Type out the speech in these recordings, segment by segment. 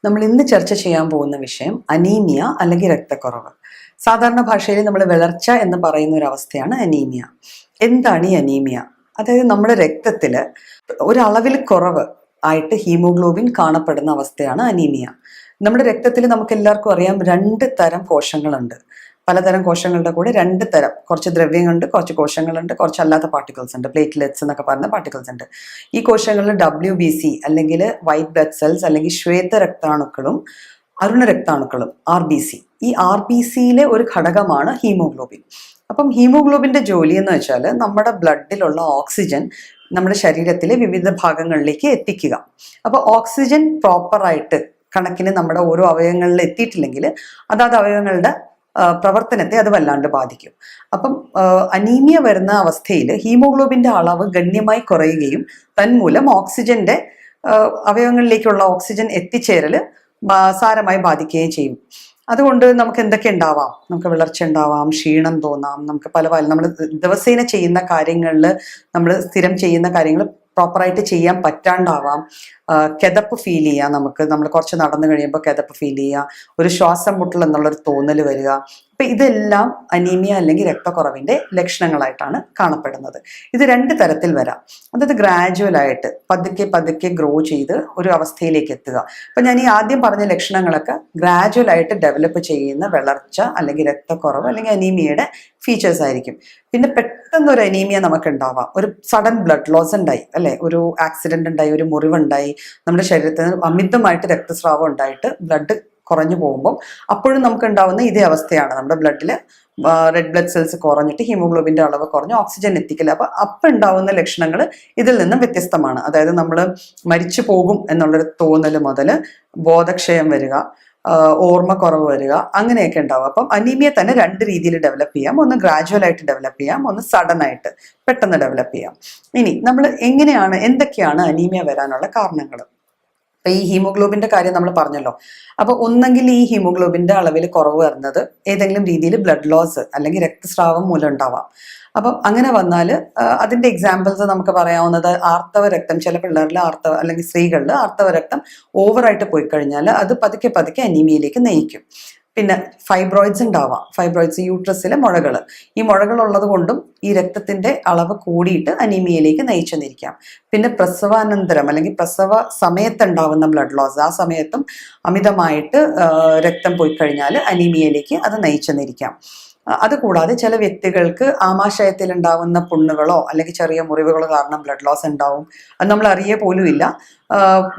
നമ്മൾ ഇന്ന് ചർച്ച ചെയ്യാൻ പോകുന്ന വിഷയം അനീമിയ അല്ലെങ്കിൽ രക്തക്കുറവ്. സാധാരണ ഭാഷയിൽ നമ്മൾ വിളർച്ച എന്ന് പറയുന്ന ഒരു അവസ്ഥയാണ് അനീമിയ. എന്താണ് ഈ അനീമിയ? അതായത് നമ്മുടെ രക്തത്തിൽ ഒരളവിൽ കുറവ് ആയിട്ട് ഹീമോഗ്ലോബിൻ കാണപ്പെടുന്ന അവസ്ഥയാണ് അനീമിയ. നമ്മുടെ രക്തത്തിൽ നമുക്ക് എല്ലാവർക്കും അറിയാം 2 തരം കോശങ്ങളുണ്ട്. പലതരം കോശങ്ങളുടെ കൂടെ 2 തരം, കുറച്ച് ദ്രവ്യങ്ങളുണ്ട്, കുറച്ച് കോശങ്ങളുണ്ട്, കുറച്ച് അല്ലാത്ത പാർട്ടിക്കിൾസ് ഉണ്ട്, പ്ലേറ്റ്ലെറ്റ്സ് എന്നൊക്കെ പറയുന്ന പാർട്ടിക്കിൾസ് ഉണ്ട്. ഈ കോശങ്ങളിൽ WBC അല്ലെങ്കിൽ വൈറ്റ് ബ്ലഡ് സെൽസ് അല്ലെങ്കിൽ ശ്വേത രക്താണുക്കളും അരുണ രക്താണുക്കളും RBC. ഈ RBCയിലെ ഒരു ഘടകമാണ് ഹീമോഗ്ലോബിൻ. അപ്പം ഹീമോഗ്ലോബിന്റെ ജോലി എന്ന് വെച്ചാൽ നമ്മുടെ ബ്ലഡിലുള്ള ഓക്സിജൻ നമ്മുടെ ശരീരത്തിലെ വിവിധ ഭാഗങ്ങളിലേക്ക് എത്തിക്കുക. അപ്പോൾ ഓക്സിജൻ പ്രോപ്പറായിട്ട് കണക്കിന് നമ്മുടെ ഓരോ അവയവങ്ങളിൽ എത്തിയിട്ടില്ലെങ്കിൽ അതാത് അവയവങ്ങളുടെ പ്രവർത്തനത്തെ അത് വല്ലാണ്ട് ബാധിക്കും. അപ്പം അനീമിയ വരുന്ന അവസ്ഥയിൽ ഹീമോഗ്ലോബിന്റെ അളവ് ഗണ്യമായി കുറയുകയും തന്മൂലം ഓക്സിജന്റെ അവയവങ്ങളിലേക്കുള്ള ഓക്സിജൻ എത്തിച്ചേരൽ സാരമായി ബാധിക്കുകയും ചെയ്യും. അതുകൊണ്ട് നമുക്ക് എന്തൊക്കെ ഉണ്ടാവാം? നമുക്ക് വിളർച്ച ഉണ്ടാവാം, ക്ഷീണം തോന്നാം, നമുക്ക് പല നമ്മൾ ദിവസേന ചെയ്യുന്ന കാര്യങ്ങളിൽ, നമ്മൾ സ്ഥിരം ചെയ്യുന്ന കാര്യങ്ങൾ പ്രോപ്പറായിട്ട് ചെയ്യാൻ പറ്റാണ്ടാവാം, കിതപ്പ് ഫീൽ ചെയ്യുക, നമ്മൾ കുറച്ച് നടന്നു കഴിയുമ്പോൾ കിതപ്പ് ഫീൽ ചെയ്യുക, ഒരു ശ്വാസം മുട്ടൽ എന്നുള്ളൊരു തോന്നൽ വരിക. അപ്പം ഇതെല്ലാം അനീമിയ അല്ലെങ്കിൽ രക്തക്കുറവിൻ്റെ ലക്ഷണങ്ങളായിട്ടാണ് കാണപ്പെടുന്നത്. ഇത് 2 തരത്തിൽ വരാം. അതായത് ഗ്രാജുവലായിട്ട് പതുക്കെ ഗ്രോ ചെയ്ത് ഒരു അവസ്ഥയിലേക്ക് എത്തുക. അപ്പം ഞാൻ ഈ ആദ്യം പറഞ്ഞ ലക്ഷണങ്ങളൊക്കെ ഗ്രാജുവലായിട്ട് ഡെവലപ്പ് ചെയ്യുന്ന വിളർച്ച അല്ലെങ്കിൽ രക്തക്കുറവ് അല്ലെങ്കിൽ അനീമിയയുടെ ഫീച്ചേഴ്സ് ആയിരിക്കും. പിന്നെ പെട്ടെന്ന് ഒരു അനീമിയ നമുക്ക് ഉണ്ടാവാം. ഒരു സഡൻ ബ്ലഡ് ലോസ് ഉണ്ടായി, അല്ലെ, ഒരു ആക്സിഡന്റ് ഉണ്ടായി, ഒരു മുറിവുണ്ടായി, നമ്മുടെ ശരീരത്തിന് അമിതമായിട്ട് രക്തസ്രാവം ഉണ്ടായിട്ട് ബ്ലഡ് കുറഞ്ഞു പോകുമ്പോൾ അപ്പോഴും നമുക്ക് ഉണ്ടാവുന്ന ഇതേ അവസ്ഥയാണ്. നമ്മുടെ ബ്ലഡിൽ റെഡ് ബ്ലഡ് സെൽസ് കുറഞ്ഞിട്ട് ഹീമോഗ്ലോബിന്റെ അളവ് കുറഞ്ഞ് ഓക്സിജൻ എത്തിക്കില്ല. അപ്പം ഉണ്ടാവുന്ന ലക്ഷണങ്ങൾ ഇതിൽ നിന്നും വ്യത്യസ്തമാണ്. അതായത് നമ്മൾ മരിച്ചു പോകും എന്നുള്ളൊരു തോന്നൽ മുതൽ ബോധക്ഷയം വരിക, ഓർമ്മക്കുറവ് വരിക, അങ്ങനെയൊക്കെ ഉണ്ടാവും. അപ്പം അനീമിയ തന്നെ 2 രീതിയിൽ ഡെവലപ്പ് ചെയ്യാം. ഒന്ന് ഗ്രാജുവൽ ആയിട്ട് ഡെവലപ്പ് ചെയ്യാം, ഒന്ന് സഡൻ ആയിട്ട് പെട്ടെന്ന് ഡെവലപ്പ് ചെയ്യാം. ഇനി നമ്മൾ എന്തൊക്കെയാണ് അനീമിയ വരാനുള്ള കാരണങ്ങൾ? ഈ ഹീമോഗ്ലോബിന്റെ കാര്യം നമ്മൾ പറഞ്ഞല്ലോ. അപ്പൊ ഒന്നെങ്കിൽ ഈ ഹീമോഗ്ലോബിന്റെ അളവിൽ കുറവ് വരുന്നത് ഏതെങ്കിലും രീതിയിൽ ബ്ലഡ് ലോസ് അല്ലെങ്കിൽ രക്തസ്രാവം മൂലം ഉണ്ടാവാം. അപ്പം അങ്ങനെ വന്നാൽ അതിന്റെ എക്സാമ്പിൾസ് നമുക്ക് പറയാവുന്നത് ആർത്തവ രക്തം, ചില പിള്ളേരിൽ അല്ലെങ്കിൽ സ്ത്രീകളിൽ ആർത്തവ രക്തം ഓവറായിട്ട് പോയി കഴിഞ്ഞാൽ അത് പതുക്കെ അനീമിയയിലേക്ക് നയിക്കും. പിന്നെ ഫൈബ്രോയിഡ്സ് ഉണ്ടാവാം. ഫൈബ്രോയിഡ്സ്, യൂട്രസിലെ മുഴകൾ. ഈ മുഴകൾ ഉള്ളത് കൊണ്ടും ഈ രക്തത്തിന്റെ അളവ് കൂടിയിട്ട് അനീമിയയിലേക്ക് നയിച്ചെന്നിരിക്കാം. പിന്നെ പ്രസവാനന്തരം അല്ലെങ്കിൽ പ്രസവ സമയത്തുണ്ടാവുന്ന ബ്ലഡ് ലോസ്, ആ സമയത്തും അമിതമായിട്ട് രക്തം പോയി കഴിഞ്ഞാൽ അനീമിയയിലേക്ക് അത് നയിച്ചെന്നിരിക്കാം. അതുകൂടാതെ ചില വ്യക്തികൾക്ക് ആമാശയത്തിൽ ഉണ്ടാവുന്ന പുണ്ണുകളോ അല്ലെങ്കിൽ ചെറിയ മുറിവുകളോ കാരണം ബ്ലഡ് ലോസ് ഉണ്ടാവും. അത് നമ്മൾ അറിയേ പോലും ഇല്ല.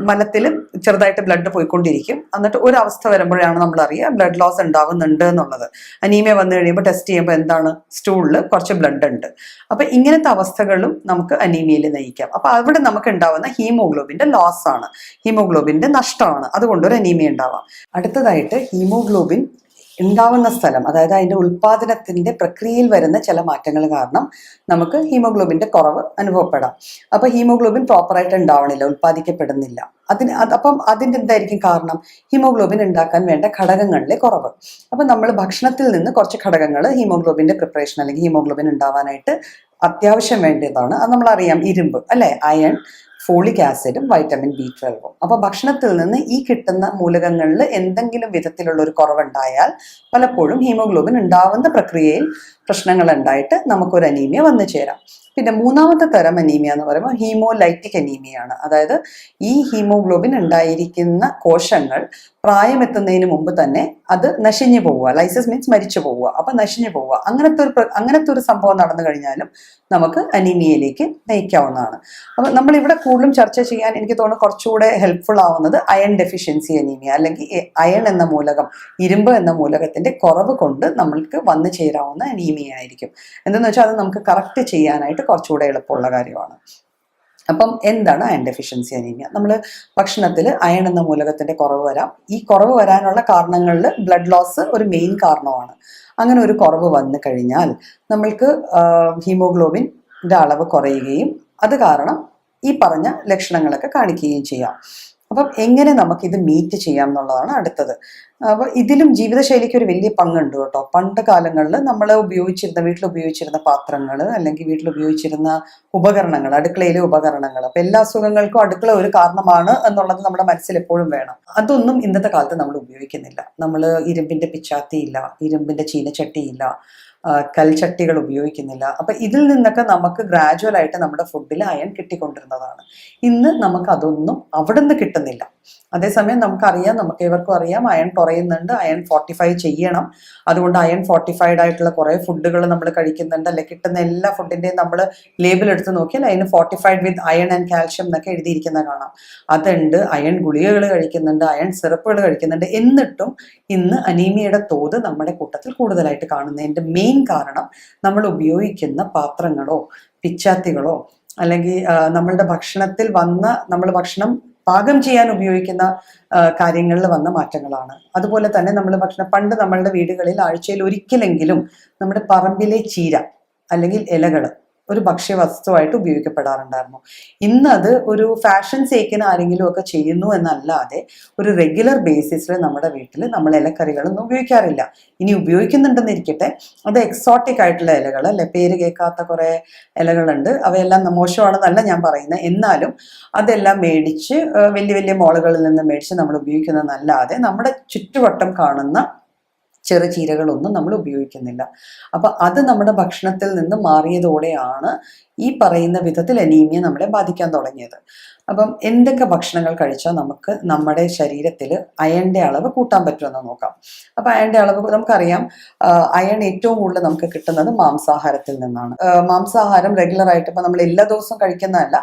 മലത്തിൽ ചെറുതായിട്ട് ബ്ലഡ് പോയിക്കൊണ്ടിരിക്കും. എന്നിട്ട് ഒരു അവസ്ഥ വരുമ്പോഴാണ് നമ്മൾ അറിയുക ബ്ലഡ് ലോസ് ഉണ്ടാവുന്നുണ്ട് എന്നുള്ളത്. അനീമിയ വന്നു കഴിയുമ്പോൾ ടെസ്റ്റ് ചെയ്യുമ്പോൾ എന്താണ്, സ്റ്റൂളിൽ കുറച്ച് ബ്ലഡ് ഉണ്ട്. അപ്പൊ ഇങ്ങനത്തെ അവസ്ഥകളും നമുക്ക് അനീമിയയിൽ നയിക്കാം. അപ്പൊ അവിടെ നമുക്ക് ഉണ്ടാവുന്ന ഹീമോഗ്ലോബിന്റെ ലോസ് ആണ്, ഹീമോഗ്ലോബിന്റെ നഷ്ടമാണ്. അതുകൊണ്ടൊരു അനീമിയ ഉണ്ടാവാം. അടുത്തതായിട്ട് ഹീമോഗ്ലോബിൻ ഉണ്ടാവുന്ന സ്ഥലം, അതായത് അതിന്റെ ഉൽപാദനത്തിന്റെ പ്രക്രിയയിൽ വരുന്ന ചില മാറ്റങ്ങൾ കാരണം നമുക്ക് ഹീമോഗ്ലോബിന്റെ കുറവ് അനുഭവപ്പെടാം. അപ്പൊ ഹീമോഗ്ലോബിൻ പ്രോപ്പറായിട്ട് ഉണ്ടാവണില്ല, ഉൽപ്പാദിക്കപ്പെടുന്നില്ല. അപ്പം അതിന്റെ എന്തായിരിക്കും കാരണം? ഹീമോഗ്ലോബിൻ ഉണ്ടാക്കാൻ വേണ്ട ഘടകങ്ങളിലെ കുറവ്. അപ്പൊ നമ്മൾ ഭക്ഷണത്തിൽ നിന്ന് കുറച്ച് ഘടകങ്ങൾ ഹീമോഗ്ലോബിന്റെ പ്രിപ്പറേഷൻ അല്ലെങ്കിൽ ഹീമോഗ്ലോബിൻ ഉണ്ടാവാനായിട്ട് അത്യാവശ്യം വേണ്ടതാണ്. അത് നമ്മളറിയാം, ഇരുമ്പ്, അല്ലെ, അയൺ, ഫോളിക് ആസിഡും വൈറ്റമിൻ B12. അപ്പോൾ ഭക്ഷണത്തിൽ നിന്ന് ഈ കിട്ടുന്ന മൂലകങ്ങളിൽ എന്തെങ്കിലും വിധത്തിലുള്ള ഒരു കുറവുണ്ടായാൽ പലപ്പോഴും ഹീമോഗ്ലോബിൻ ഉണ്ടാവുന്ന പ്രക്രിയയിൽ പ്രശ്നങ്ങൾ ഉണ്ടായിട്ട് നമുക്കൊരു അനീമിയ വന്നു ചേരാം. പിന്നെ 3ാമത്തെ തരം അനീമിയ എന്ന് പറയുമ്പോൾ ഹീമോലൈറ്റിക് അനീമിയാണ്. അതായത് ഈ ഹീമോഗ്ലോബിൻ ഉണ്ടായിരിക്കുന്ന കോശങ്ങൾ പ്രായമെത്തുന്നതിന് മുമ്പ് തന്നെ അത് നശിഞ്ഞു പോവുക. ലൈസിസ് മീൻസ് മരിച്ചു പോവുക. അപ്പൊ നശിഞ്ഞു പോവുക. അങ്ങനത്തെ ഒരു സംഭവം നടന്നു കഴിഞ്ഞാലും നമുക്ക് അനീമിയയിലേക്ക് നയിക്കാവുന്നതാണ്. അപ്പൊ നമ്മൾ ഇവിടെ കൂടുതലും ചർച്ച ചെയ്യാൻ എനിക്ക് തോന്നുന്നു കുറച്ചുകൂടെ ഹെൽപ്ഫുൾ ആവുന്നത് അയൺ ഡെഫിഷ്യൻസി അനീമിയ, അല്ലെങ്കിൽ അയൺ എന്ന മൂലകം, ഇരുമ്പ് എന്ന മൂലകത്തിന്റെ കുറവ് കൊണ്ട് നമ്മൾക്ക് വന്നു ചേരാവുന്ന അനീമിയ ആയിരിക്കും. എന്തെന്ന് വെച്ചാൽ അത് നമുക്ക് കറക്റ്റ് ചെയ്യാനായിട്ട് കുറച്ചുകൂടെ എളുപ്പമുള്ള കാര്യമാണ്. അപ്പം എന്താണ് അയൺ ഡെഫിഷ്യൻസി അനീമിയ? നമ്മൾ ഭക്ഷണത്തിൽ അയൺ എന്ന മൂലകത്തിന്റെ കുറവ് വരാം. ഈ കുറവ് വരാനുള്ള കാരണങ്ങളിൽ ബ്ലഡ് ലോസ് ഒരു മെയിൻ കാരണമാണ്. അങ്ങനെ ഒരു കുറവ് വന്നു കഴിഞ്ഞാൽ നമ്മൾക്ക് ഹീമോഗ്ലോബിൻ്റെ അളവ് കുറയുകയും അത് കാരണം ഈ പറഞ്ഞ ലക്ഷണങ്ങളൊക്കെ കാണിക്കുകയും ചെയ്യാം. അപ്പം എങ്ങനെ നമുക്കിത് മീറ്റ് ചെയ്യാം എന്നുള്ളതാണ് അടുത്തത്. അപ്പോൾ ഇതിലും ജീവിതശൈലിക്ക് ഒരു വലിയ പങ്കുണ്ട് കേട്ടോ. പണ്ട് കാലങ്ങളിൽ നമ്മൾ വീട്ടിൽ ഉപയോഗിച്ചിരുന്ന പാത്രങ്ങൾ, അല്ലെങ്കിൽ വീട്ടിൽ ഉപയോഗിച്ചിരുന്ന ഉപകരണങ്ങൾ, അടുക്കളയിലെ ഉപകരണങ്ങൾ, അപ്പം എല്ലാ അസുഖങ്ങൾക്കും അടുക്കള ഒരു കാരണമാണ് എന്നുള്ളത് നമ്മുടെ മനസ്സിൽ എപ്പോഴും വേണം. അതൊന്നും ഇന്നത്തെ കാലത്ത് നമ്മൾ ഉപയോഗിക്കുന്നില്ല. നമ്മൾ ഇരുമ്പിന്റെ പിച്ചാത്തിയില്ല, ഇരുമ്പിന്റെ ചീനച്ചട്ടിയില്ല, കൽച്ചട്ടികൾ ഉപയോഗിക്കുന്നില്ല. അപ്പം ഇതിൽ നിന്നൊക്കെ നമുക്ക് ഗ്രാജുവലായിട്ട് നമ്മുടെ ഫുഡിൽ അയൺ കിട്ടിക്കൊണ്ടിരുന്നതാണ്. ഇന്ന് നമുക്ക് അതൊന്നും അവിടെ നിന്ന് കിട്ടുന്നില്ല. അതേസമയം നമുക്കറിയാം, നമുക്ക് ഏവർക്കും അറിയാം, അയൺ കുറയുന്നുണ്ട്, അയൺ ഫോർട്ടിഫൈ ചെയ്യണം. അതുകൊണ്ട് അയൺ ഫോർട്ടിഫൈഡ് ആയിട്ടുള്ള കുറേ ഫുഡുകൾ നമ്മൾ കഴിക്കുന്നുണ്ട്. അല്ലെ, കിട്ടുന്ന എല്ലാ ഫുഡിൻ്റെയും നമ്മൾ ലേബിൾ എടുത്ത് നോക്കിയാൽ അതിന് fortified with iron and calcium എന്നൊക്കെ എഴുതിയിരിക്കുന്ന കാണാം. അതുണ്ട്. അയൺ ഗുളികകൾ കഴിക്കുന്നുണ്ട്, അയൺ സിറപ്പുകൾ കഴിക്കുന്നുണ്ട്. എന്നിട്ടും ഇന്ന് അനീമിയയുടെ തോത് നമ്മുടെ കൂട്ടത്തിൽ കൂടുതലായിട്ട് കാണുന്നതിൻ്റെ മെയിൻ കാരണം നമ്മൾ ഉപയോഗിക്കുന്ന പാത്രങ്ങളോ പിച്ചാത്തികളോ അല്ലെങ്കിൽ നമ്മളുടെ ഭക്ഷണത്തിൽ നമ്മൾ ഭക്ഷണം പാകം ചെയ്യാൻ ഉപയോഗിക്കുന്ന കാര്യങ്ങളിൽ വന്ന മാറ്റങ്ങളാണ്. അതുപോലെ തന്നെ പണ്ട് നമ്മളുടെ വീടുകളിൽ ആഴ്ചയിൽ ഒരിക്കലെങ്കിലും നമ്മുടെ പറമ്പിലെ ചീര അല്ലെങ്കിൽ ഇലകൾ ഒരു ഭക്ഷ്യവസ്തുവായിട്ട് ഉപയോഗിക്കപ്പെടാറുണ്ടായിരുന്നു. ഇന്നത് ഒരു ഫാഷൻ സേക്കിന് ആരെങ്കിലും ഒക്കെ ചെയ്യുന്നു എന്നല്ലാതെ ഒരു റെഗുലർ ബേസിസിൽ നമ്മുടെ വീട്ടിൽ നമ്മൾ ഇലക്കറികളൊന്നും ഉപയോഗിക്കാറില്ല. ഇനി ഉപയോഗിക്കുന്നുണ്ടെന്നിരിക്കട്ടെ, അത് എക്സോട്ടിക് ആയിട്ടുള്ള ഇലകൾ, അല്ലെ, പേര് കേൾക്കാത്ത കുറേ ഇലകളുണ്ട്. അവയെല്ലാം മോശമാണെന്നല്ല ഞാൻ പറയുന്നത്. എന്നാലും അതെല്ലാം മേടിച്ച് വലിയ വലിയ മോളുകളിൽ നിന്ന് മേടിച്ച് നമ്മൾ ഉപയോഗിക്കുന്നതെന്നല്ലാതെ നമ്മുടെ ചുറ്റുവട്ടം കാണുന്ന ചെറുചീരകളൊന്നും നമ്മൾ ഉപയോഗിക്കുന്നില്ല. അപ്പം അത് നമ്മുടെ ഭക്ഷണത്തിൽ നിന്ന് മാറിയതോടെയാണ് ഈ പറയുന്ന വിധത്തിൽ അനീമിയ നമ്മളെ ബാധിക്കാൻ തുടങ്ങിയത്. അപ്പം എന്തൊക്കെ ഭക്ഷണങ്ങൾ കഴിച്ചാൽ നമുക്ക് നമ്മുടെ ശരീരത്തിൽ അയണിൻ്റെ അളവ് കൂട്ടാൻ പറ്റുമെന്ന് നോക്കാം. അപ്പം അയണിൻ്റെ അളവ് നമുക്കറിയാം, അയൺ ഏറ്റവും കൂടുതൽ നമുക്ക് കിട്ടുന്നത് മാംസാഹാരത്തിൽ നിന്നാണ്. മാംസാഹാരം റെഗുലറായിട്ട് ഇപ്പം നമ്മൾ എല്ലാ ദിവസവും കഴിക്കുന്നതല്ല,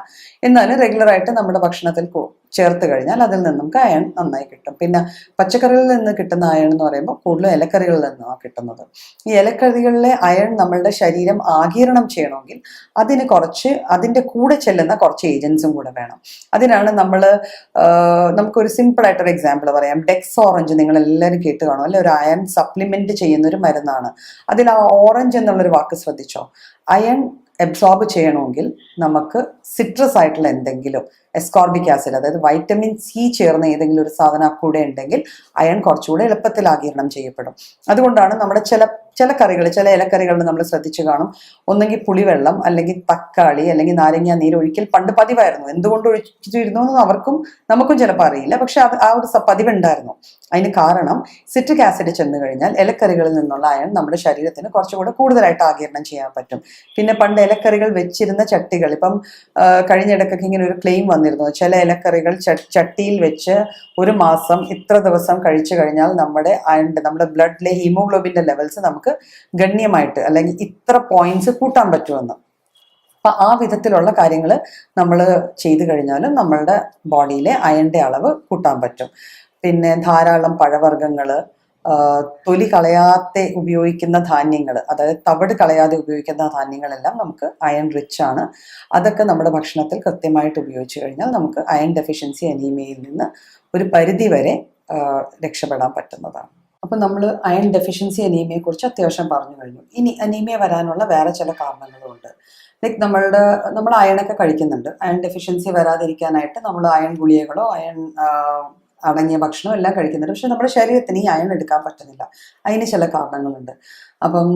എന്നാലും റെഗുലറായിട്ട് നമ്മുടെ ഭക്ഷണത്തിൽ ചേർത്ത് കഴിഞ്ഞാൽ അതിൽ നിന്ന് നമുക്ക് അയൺ നന്നായി കിട്ടും. പിന്നെ പച്ചക്കറികളിൽ നിന്ന് കിട്ടുന്ന അയൺ എന്ന് പറയുമ്പോൾ കൂടുതലും ഇലക്കറികളിൽ നിന്നാണ് കിട്ടുന്നത്. ഈ ഇലക്കറികളിലെ അയൺ നമ്മളുടെ ശരീരം ആഗിരണം ചെയ്യണമെങ്കിൽ അതിൻ്റെ കൂടെ ചെല്ലുന്ന കുറച്ച് ഏജൻസും കൂടെ വേണം. അതിനാണ് നമുക്കൊരു സിമ്പിൾ ആയിട്ടൊരു എക്സാമ്പിൾ പറയാം. ഡെക്സ് ഓറഞ്ച് നിങ്ങൾ എല്ലാവരും കേട്ട് കാണും, അല്ലെ? ഒരു അയൺ സപ്ലിമെന്റ് ചെയ്യുന്ന ഒരു മരുന്നാണ്. അതിൽ ആ ഓറഞ്ച് എന്നുള്ളൊരു വാക്ക് ശ്രദ്ധിച്ചോ? അയൺ അബ്സോർബ് ചെയ്യണമെങ്കിൽ നമുക്ക് സിട്രസ് ആയിട്ടുള്ള എന്തെങ്കിലും, എസ്കോർബിക് ആസിഡ്, അതായത് വൈറ്റമിൻ സി ചേർന്ന ഏതെങ്കിലും ഒരു സാധനം കൂടെ ഉണ്ടെങ്കിൽ അയൺ കുറച്ചുകൂടെ എളുപ്പത്തിൽ ആഗിരണം ചെയ്യപ്പെടും. അതുകൊണ്ടാണ് നമ്മുടെ ചില കറികൾ, ചില ഇലക്കറികളിൽ നമ്മൾ ശ്രദ്ധിച്ചു കാണും, ഒന്നെങ്കിൽ പുളിവെള്ളം, അല്ലെങ്കിൽ തക്കാളി, അല്ലെങ്കിൽ നാരങ്ങ നീര് ഒഴിക്കൽ പണ്ട് പതിവായിരുന്നു. എന്തുകൊണ്ട് ഒഴിച്ചിരുന്നു എന്ന് നമുക്കും ചിലപ്പോൾ അറിയില്ല, പക്ഷെ ആ ഒരു പതിവുണ്ടായിരുന്നു. അതിന് കാരണം സിട്രിക് ആസിഡ് ചെന്ന് കഴിഞ്ഞാൽ ഇലക്കറികളിൽ നിന്നുള്ള അയൺ നമ്മുടെ ശരീരത്തിന് കുറച്ചുകൂടെ കൂടുതലായിട്ട് ആഗിരണം ചെയ്യാൻ പറ്റും. പിന്നെ പണ്ട് ഇലക്കറികൾ വെച്ചിരുന്ന ചട്ടികൾ, ഇപ്പം കഴിഞ്ഞിടക്കൊക്കെ ഇങ്ങനെ ഒരു ക്ലെയിം വന്നിരുന്നു, ചില ഇലക്കറികൾ ചട്ടിയിൽ വെച്ച് ഒരു മാസം ഇത്ര ദിവസം കഴിച്ചു കഴിഞ്ഞാൽ നമ്മുടെ ബ്ലഡിലെ ഹീമോഗ്ലോബിന്റെ ലെവൽസ് നമുക്ക് ഗണ്യമായിട്ട്, അല്ലെങ്കിൽ ഇത്ര പോയിന്റ്സ് കൂട്ടാൻ പറ്റുമെന്ന്. അപ്പം ആ വിധത്തിലുള്ള കാര്യങ്ങൾ നമ്മൾ ചെയ്തു കഴിഞ്ഞാലും നമ്മളുടെ ബോഡിയിലെ അയണിന്റെ അളവ് കൂട്ടാൻ പറ്റും. പിന്നെ ധാരാളം പഴവർഗ്ഗങ്ങൾ, തൊലി കളയാതെ ഉപയോഗിക്കുന്ന ധാന്യങ്ങൾ, അതായത് തവിട് കളയാതെ ഉപയോഗിക്കുന്ന ധാന്യങ്ങളെല്ലാം നമുക്ക് അയൺ റിച്ച് ആണ്. അതൊക്കെ നമ്മുടെ ഭക്ഷണത്തിൽ കൃത്യമായിട്ട് ഉപയോഗിച്ച് കഴിഞ്ഞാൽ നമുക്ക് അയൺ ഡെഫിഷ്യൻസി അനീമിയയിൽ നിന്ന് ഒരു പരിധി വരെ രക്ഷപ്പെടാൻ പറ്റുന്നതാണ്. അപ്പം നമ്മൾ അയൺ ഡെഫിഷ്യൻസി അനീമിയയെക്കുറിച്ച് അത്യാവശ്യം പറഞ്ഞു കഴിഞ്ഞു. ഇനി അനീമിയ വരാനുള്ള വേറെ ചില കാരണങ്ങളുണ്ട്. ലൈക്ക് നമ്മൾ അയണൊക്കെ കഴിക്കുന്നുണ്ട്. അയൺ ഡെഫിഷ്യൻസി വരാതിരിക്കാനായിട്ട് നമ്മൾ അയൺ ഗുളികകളോ അയൺ അടങ്ങിയ ഭക്ഷണം എല്ലാം കഴിക്കുന്നുണ്ട്. പക്ഷെ നമ്മുടെ ശരീരത്തിന് ഈ അയൺ എടുക്കാൻ പറ്റുന്നില്ല. അതിന് ചില കാരണങ്ങളുണ്ട്. അപ്പം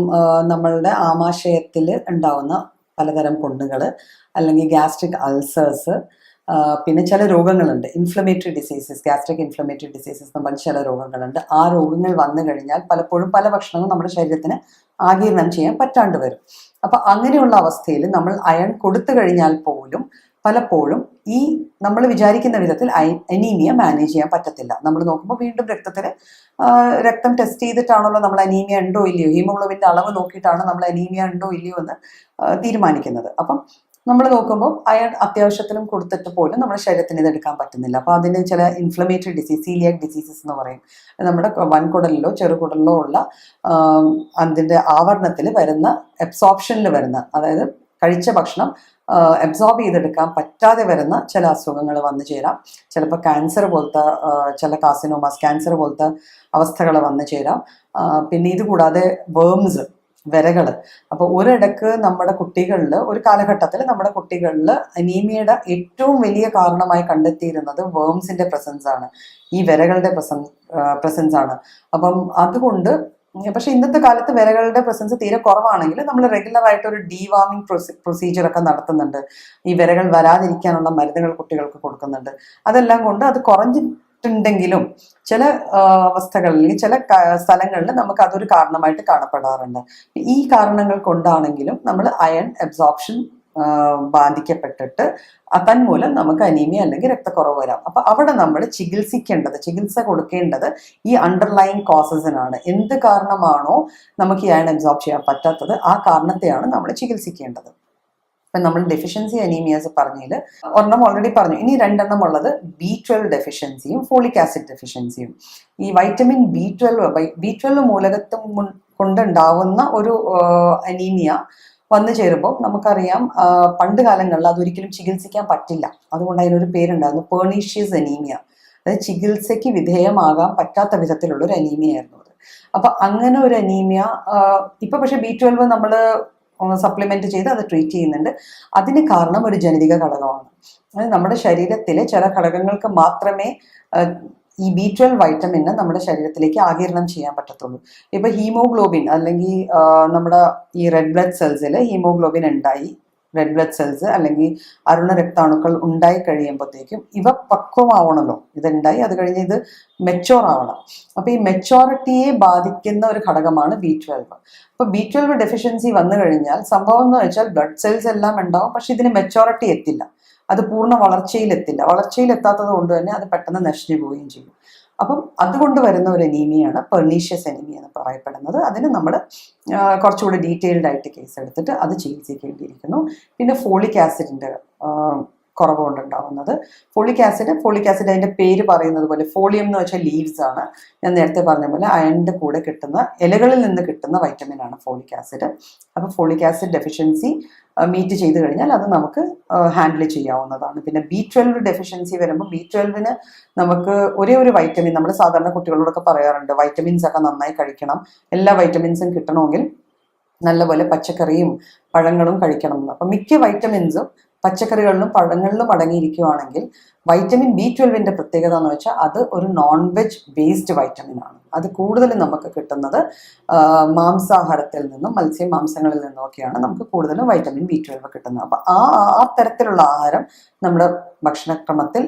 നമ്മളുടെ ആമാശയത്തിൽ ഉണ്ടാവുന്ന പലതരം പുണ്ണുകൾ, അല്ലെങ്കിൽ ഗ്യാസ്ട്രിക് അൾസേഴ്സ്, പിന്നെ ചില രോഗങ്ങളുണ്ട്, inflammatory diseases, gastric inflammatory diseases എന്ന് പറഞ്ഞ ചില രോഗങ്ങളുണ്ട്. ആ രോഗങ്ങൾ വന്നു കഴിഞ്ഞാൽ പലപ്പോഴും പല ഭക്ഷണങ്ങളും നമ്മുടെ ശരീരത്തിന് ആഗിരണം ചെയ്യാൻ പറ്റാണ്ട് വരും. അപ്പം അങ്ങനെയുള്ള അവസ്ഥയിൽ നമ്മൾ അയൺ കൊടുത്തു കഴിഞ്ഞാൽ പോലും പലപ്പോഴും ഈ നമ്മൾ വിചാരിക്കുന്ന വിധത്തിൽ അനീമിയ മാനേജ് ചെയ്യാൻ പറ്റത്തില്ല. നമ്മൾ നോക്കുമ്പോൾ വീണ്ടും രക്തം ടെസ്റ്റ് ചെയ്തിട്ടാണല്ലോ നമ്മൾ അനീമിയ ഉണ്ടോ ഇല്ലയോ, ഹീമോഗ്ലോബിൻ്റെ അളവ് നോക്കിയിട്ടാണ് നമ്മൾ അനീമിയ ഉണ്ടോ ഇല്ലയോ എന്ന് തീരുമാനിക്കുന്നത്. അപ്പം നമ്മൾ നോക്കുമ്പോൾ അയൺ അത്യാവശ്യത്തിലും കൊടുത്തിട്ട് പോലും നമ്മുടെ ശരീരത്തിന് ഇതെടുക്കാൻ പറ്റുന്നില്ല. അപ്പോൾ അതിന് ചില ഇൻഫ്ലമേറ്ററി ഡിസീസ്, സീലിയാക് ഡിസീസസ് എന്ന് പറയും. നമ്മുടെ വൻകുടലിലോ ചെറുകുടലിലോ ഉള്ള അതിൻ്റെ ആവരണത്തിൽ വരുന്ന, അബ്സോർപ്ഷനിൽ വരുന്ന, അതായത് കഴിച്ച ഭക്ഷണം അബ്സോർബ് ചെയ്തെടുക്കാൻ പറ്റാതെ വരുന്ന ചില അസുഖങ്ങൾ വന്നു ചേരാം. ചിലപ്പോൾ ക്യാൻസർ പോലത്തെ, ചില കാർസിനോമാസ്, ക്യാൻസർ പോലത്തെ അവസ്ഥകൾ വന്നു ചേരാം. പിന്നെ ഇത് കൂടാതെ വിരകൾ. അപ്പോൾ ഒരിടക്ക് നമ്മുടെ കുട്ടികളിൽ, ഒരു കാലഘട്ടത്തിൽ നമ്മുടെ കുട്ടികളിൽ അനീമിയയുടെ ഏറ്റവും വലിയ കാരണമായി കണ്ടെത്തിയിരുന്നത് വേംസിന്റെ പ്രസൻസ് ആണ്, ഈ വിരകളുടെ പ്രസൻസ് ആണ്. അപ്പം അതുകൊണ്ട് പക്ഷെ ഇന്നത്തെ കാലത്ത് വിരകളുടെ പ്രസൻസ് തീരെ കുറവാണെങ്കിൽ നമ്മൾ റെഗുലർ ആയിട്ട് ഒരു ഡീവാമിംഗ് പ്രൊസീജിയർ ഒക്കെ നടത്തുന്നുണ്ട്. ഈ വിരകൾ വരാതിരിക്കാനുള്ള മരുന്നുകൾ കുട്ടികൾക്ക് കൊടുക്കുന്നുണ്ട്. അതെല്ലാം കൊണ്ട് അത് കുറഞ്ഞിട്ടുണ്ടെങ്കിലും ചില അവസ്ഥകളിൽ, ചില സ്ഥലങ്ങളിൽ നമുക്ക് അതൊരു കാരണമായിട്ട് കാണപ്പെടാറുണ്ട്. ഈ കാരണങ്ങൾ കൊണ്ടാണെങ്കിലും നമ്മൾ അയൺ അബ്സോർപ്ഷൻ ബാധിക്കപ്പെട്ടിട്ട് തന്മൂലം നമുക്ക് അനീമിയ അല്ലെങ്കിൽ രക്തക്കുറവ് വരാം. അപ്പൊ അവിടെ നമ്മൾ ചികിത്സ കൊടുക്കേണ്ടത് ഈ അണ്ടർലൈൻ കോസസിനാണ്. എന്ത് കാരണമാണോ നമുക്ക് ഈ അയൺ അബ്സോർബ് ചെയ്യാൻ പറ്റാത്തത്, ആ കാരണത്തെയാണ് നമ്മൾ ചികിത്സിക്കേണ്ടത്. ഇപ്പം നമ്മൾ ഡെഫിഷ്യൻസി അനീമിയാസ് പറഞ്ഞതിൽ ഒരെണ്ണം ഓൾറെഡി പറഞ്ഞു. ഇനി 2 ഉള്ളത് B12 ഡെഫിഷ്യൻസിയും ഫോളിക് ആസിഡ് ഡെഫിഷ്യൻസിയും. ഈ വൈറ്റമിൻ B12 മൂലകത്വം കൊണ്ടുണ്ടാവുന്ന ഒരു അനീമിയ വന്നു ചേരുമ്പോൾ നമുക്കറിയാം, പണ്ട് കാലങ്ങളിൽ അതൊരിക്കലും ചികിത്സിക്കാൻ പറ്റില്ല. അതുകൊണ്ട് അതിനൊരു പേരുണ്ടായിരുന്നു, പേർണീഷ്യസ് അനീമിയ. അതായത് ചികിത്സയ്ക്ക് വിധേയമാകാൻ പറ്റാത്ത വിധത്തിലുള്ള ഒരു അനീമിയ ആയിരുന്നു അത്. അപ്പൊ അങ്ങനെ ഒരു അനീമിയ ഇപ്പൊ പക്ഷെ B12 നമ്മൾ സപ്ലിമെന്റ് ചെയ്ത് അത് ട്രീറ്റ് ചെയ്യുന്നുണ്ട്. അതിന് കാരണം ഒരു ജനിതക ഘടകമാണ്. അതായത് നമ്മുടെ ശരീരത്തിലെ ചില ഘടകങ്ങൾക്ക് മാത്രമേ ഈ B12 വൈറ്റമിന് നമ്മുടെ ശരീരത്തിലേക്ക് ആഗിരണം ചെയ്യാൻ പറ്റത്തുള്ളൂ. ഇപ്പൊ ഹീമോഗ്ലോബിൻ അല്ലെങ്കിൽ നമ്മുടെ ഈ റെഡ് ബ്ലഡ് സെൽസിൽ ഹീമോഗ്ലോബിൻ ഉണ്ടായി, റെഡ് ബ്ലഡ് സെൽസ് അല്ലെങ്കിൽ അരുണ രക്താണുക്കൾ ഉണ്ടായി കഴിയുമ്പോഴത്തേക്കും ഇവ പക്വമാവണമല്ലോ. ഇതുണ്ടായി, അത് കഴിഞ്ഞ് ഇത് മെച്ചോർ ആവണം. അപ്പൊ ഈ മെച്ചോറിറ്റിയെ ബാധിക്കുന്ന ഒരു ഘടകമാണ് B12. അപ്പൊ B12 ഡെഫിഷ്യൻസി വന്നു കഴിഞ്ഞാൽ സംഭവം എന്ന് വെച്ചാൽ ബ്ലഡ് സെൽസ് എല്ലാം ഉണ്ടാവും, പക്ഷെ ഇതിന് മെച്ചോറിറ്റി എത്തില്ല, അത് പൂർണ്ണ വളർച്ചയിലെത്തില്ല. വളർച്ചയിലെത്താത്തത് കൊണ്ട് തന്നെ അത് പെട്ടെന്ന് നശിച്ചു പോവുകയും ചെയ്യും. അപ്പം അതുകൊണ്ട് വരുന്ന ഒരു അനീമിയാണ് പെർണീഷ്യസ് അനീമിയ എന്ന് പറയപ്പെടുന്നത്. അതിന് നമ്മൾ കുറച്ചുകൂടി ഡീറ്റെയിൽഡ് ആയിട്ട് കേസ് എടുത്തിട്ട് അത് ചികിത്സിക്കേണ്ടിയിരിക്കുന്നു. പിന്നെ ഫോളിക് ആസിഡിന്റെ കുറവ് കൊണ്ടുണ്ടാവുന്നത്. ഫോളിക് ആസിഡ് അതിന്റെ പേര് പറയുന്നത് പോലെ, ഫോളിയം എന്ന് വെച്ചാൽ ലീവ്സ് ആണ്. ഞാൻ നേരത്തെ പറഞ്ഞ പോലെ അയണിന്റെ കൂടെ കിട്ടുന്ന, ഇലകളിൽ നിന്ന് കിട്ടുന്ന വൈറ്റമിൻ ആണ് ഫോളിക് ആസിഡ്. അപ്പോൾ ഫോളിക് ആസിഡ് ഡെഫിഷ്യൻസി മീറ്റ് ചെയ്ത് കഴിഞ്ഞാൽ അത് നമുക്ക് ഹാൻഡിൽ ചെയ്യാവുന്നതാണ്. പിന്നെ B12 ഡെഫിഷ്യൻസി വരുമ്പോൾ B12 നമുക്ക് ഒരേ ഒരു വൈറ്റമിൻ, നമ്മൾ സാധാരണ കുട്ടികളോടൊക്കെ പറയാറുണ്ട് വൈറ്റമിൻസ് ഒക്കെ നന്നായി കഴിക്കണം, എല്ലാ വൈറ്റമിൻസും കിട്ടണമെങ്കിൽ നല്ലപോലെ പച്ചക്കറിയും പഴങ്ങളും കഴിക്കണം എന്ന്. അപ്പം മിക്ക വൈറ്റമിൻസും പച്ചക്കറികളിലും പഴങ്ങളിലും അടങ്ങിയിരിക്കുകയാണെങ്കിൽ വൈറ്റമിൻ B12 പ്രത്യേകത എന്ന് വെച്ചാൽ അത് ഒരു നോൺ വെജ് ബേസ്ഡ് വൈറ്റമിൻ ആണ്. അത് കൂടുതലും നമുക്ക് കിട്ടുന്നത് മാംസാഹാരത്തിൽ നിന്നും മത്സ്യമാംസങ്ങളിൽ നിന്നുമൊക്കെയാണ് നമുക്ക് കൂടുതലും വൈറ്റമിൻ B12 കിട്ടുന്നത്. അപ്പൊ ആ തരത്തിലുള്ള ആഹാരം നമ്മുടെ ഭക്ഷണക്രമത്തിൽ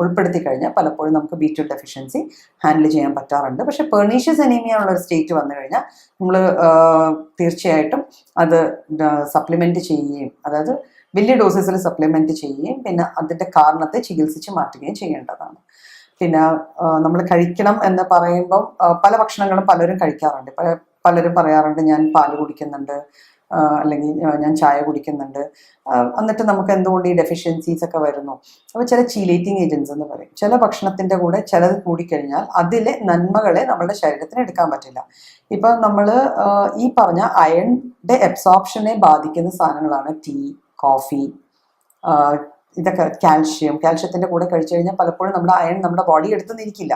ഉൾപ്പെടുത്തി കഴിഞ്ഞാൽ പലപ്പോഴും നമുക്ക് B12 ഡെഫിഷ്യൻസി ഹാൻഡിൽ ചെയ്യാൻ പറ്റാറുണ്ട്. പക്ഷെ പെർണീഷ്യസ് അനീമിയ ഉള്ള ഒരു സ്റ്റേറ്റ് വന്നു കഴിഞ്ഞാൽ നമ്മൾ തീർച്ചയായിട്ടും അത് സപ്ലിമെന്റ് ചെയ്യുകയും, അതായത് വലിയ ഡോസസിൽ സപ്ലിമെന്റ് ചെയ്യുകയും പിന്നെ അതിന്റെ കാരണത്തെ ചികിത്സിച്ച് മാറ്റുകയും ചെയ്യേണ്ടതാണ്. പിന്നെ നമ്മൾ കഴിക്കണം എന്ന് പറയുമ്പം പല ഭക്ഷണങ്ങളും പലരും കഴിക്കാറുണ്ട്. പലരും പറയാറുണ്ട് ഞാൻ പാല് കുടിക്കുന്നുണ്ട്, അല്ലെങ്കിൽ ഞാൻ ചായ കുടിക്കുന്നുണ്ട്, എന്നിട്ട് നമുക്ക് എന്തുകൊണ്ട് ഈ ഡെഫിഷ്യൻസീസ് ഒക്കെ വരുന്നു. അപ്പോൾ ചില ചീലേറ്റിംഗ് ഏജൻസ് എന്ന് പറയും. ചില ഭക്ഷണത്തിൻ്റെ കൂടെ ചിലത് കൂടിക്കഴിഞ്ഞാൽ അതിലെ നന്മകളെ നമ്മുടെ ശരീരത്തിന് എടുക്കാൻ പറ്റില്ല. ഇപ്പം നമ്മൾ ഈ പറഞ്ഞ അയണിൻ്റെ അബ്സോർപ്ഷനെ ബാധിക്കുന്ന സാധനങ്ങളാണ് ടീ, കോഫി, ഇതൊക്കെ. കാൽഷ്യത്തിൻ്റെ കൂടെ കഴിച്ചു കഴിഞ്ഞാൽ പലപ്പോഴും നമ്മുടെ അയൺ നമ്മുടെ ബോഡി എടുത്തുനിന്നിരിക്കില്ല.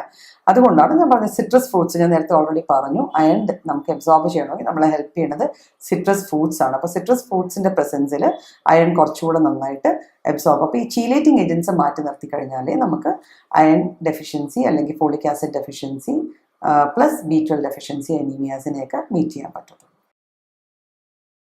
അതുകൊണ്ടാണ് ഞാൻ പറഞ്ഞത് സിട്രസ് ഫ്രൂട്ട്സ്, ഞാൻ നേരത്തെ ഓൾറെഡി പറഞ്ഞു, അയൺ നമുക്ക് അബ്സോർബ് ചെയ്യണമെങ്കിൽ നമ്മളെ ഹെൽപ്പ് ചെയ്യുന്നത് സിട്രസ് ഫ്രൂട്ട്സ് ആണ്. അപ്പോൾ സിട്രസ് ഫ്രൂട്ട്സിൻ്റെ പ്രസൻസിൽ അയൺ കുറച്ചുകൂടെ നന്നായിട്ട് അബ്സോർബ്. അപ്പോൾ ഈ ചീലേറ്റിംഗ് ഏജൻസ് മാറ്റി നിർത്തി കഴിഞ്ഞാലേ നമുക്ക് അയൺ ഡെഫിഷ്യൻസി അല്ലെങ്കിൽ folic acid deficiency plus B12 deficiency അനീമിയാസിനെയൊക്കെ മീറ്റ് ചെയ്യാൻ പറ്റുള്ളൂ.